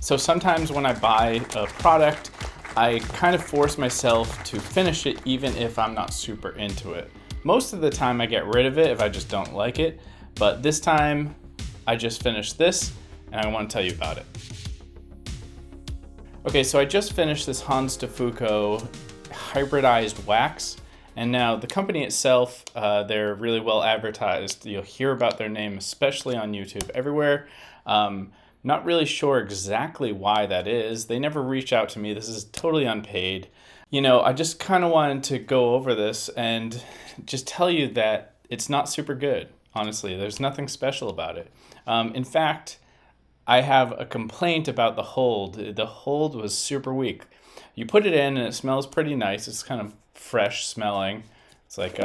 So sometimes when I buy a product, I kind of force myself to finish it even if I'm not super into it. Most of the time I get rid of it if I just don't like it, but this time I just finished this and I want to tell you about it. Okay, so I just finished this Hanz De Fuko hybridized wax, and now the company itself, they're really well advertised. You'll hear about their name, especially on YouTube, everywhere. Not really sure exactly why that is. They never reach out to me. This is totally unpaid. You know, I just kind of wanted to go over this and just tell you that it's not super good, honestly. There's nothing special about it. In fact, I have a complaint about the hold. The hold was super weak. You put it in and it smells pretty nice. It's kind of fresh smelling. It's like,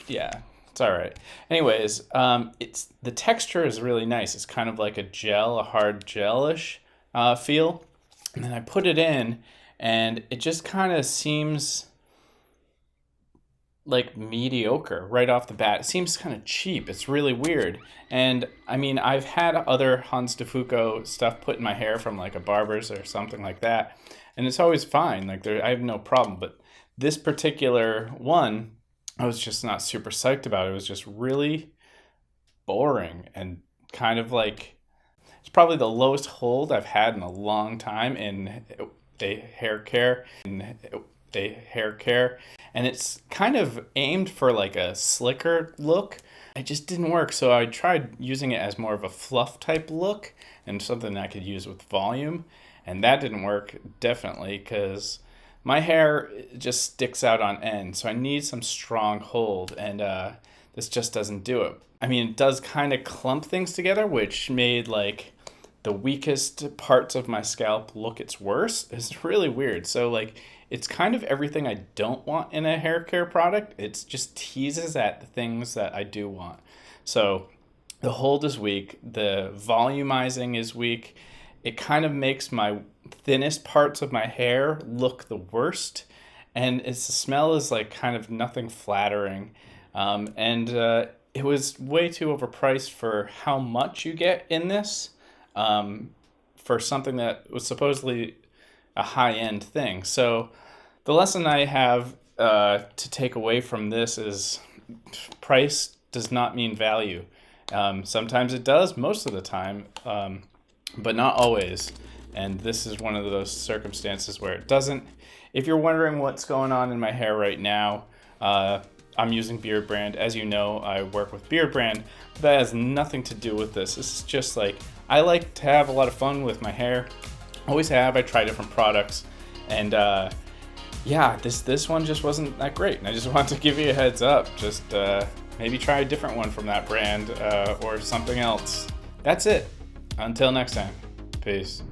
yeah. It's all right. Anyways, it's the texture is really nice. It's kind of like a gel, a hard gelish feel. And then I put it in, and it just kind of seems like mediocre right off the bat. It seems kind of cheap. It's really weird. And I mean, I've had other Hanz De Fuko stuff put in my hair from like a barber's or something like that, and it's always fine. Like I have no problem. But this particular one, I was just not super psyched about it. It was just really boring and kind of like, it's probably the lowest hold I've had in a long time in a hair care. And it's kind of aimed for like a slicker look. It just didn't work. So I tried using it as more of a fluff type look and something I could use with volume. And that didn't work, definitely, because my hair just sticks out on end, so I need some strong hold, and this just doesn't do it. I mean, it does kind of clump things together, which made like the weakest parts of my scalp look its worst. It's really weird. So like, it's kind of everything I don't want in a hair care product. It's just teases at the things that I do want. So the hold is weak, the volumizing is weak. It kind of makes my thinnest parts of my hair look the worst, and the smell is like kind of nothing flattering, and it was way too overpriced for how much you get in this, for something that was supposedly a high-end thing. So the lesson I have to take away from this is price does not mean value. Sometimes it does, most of the time, but not always. And this is one of those circumstances where it doesn't. If you're wondering what's going on in my hair right now, I'm using Beard Brand. As you know, I work with Beard Brand, but that has nothing to do with this. This is just like, I like to have a lot of fun with my hair. Always have. I try different products, and yeah, this one just wasn't that great. And I just wanted to give you a heads up. Just maybe try a different one from that brand or something else. That's it. Until next time. Peace.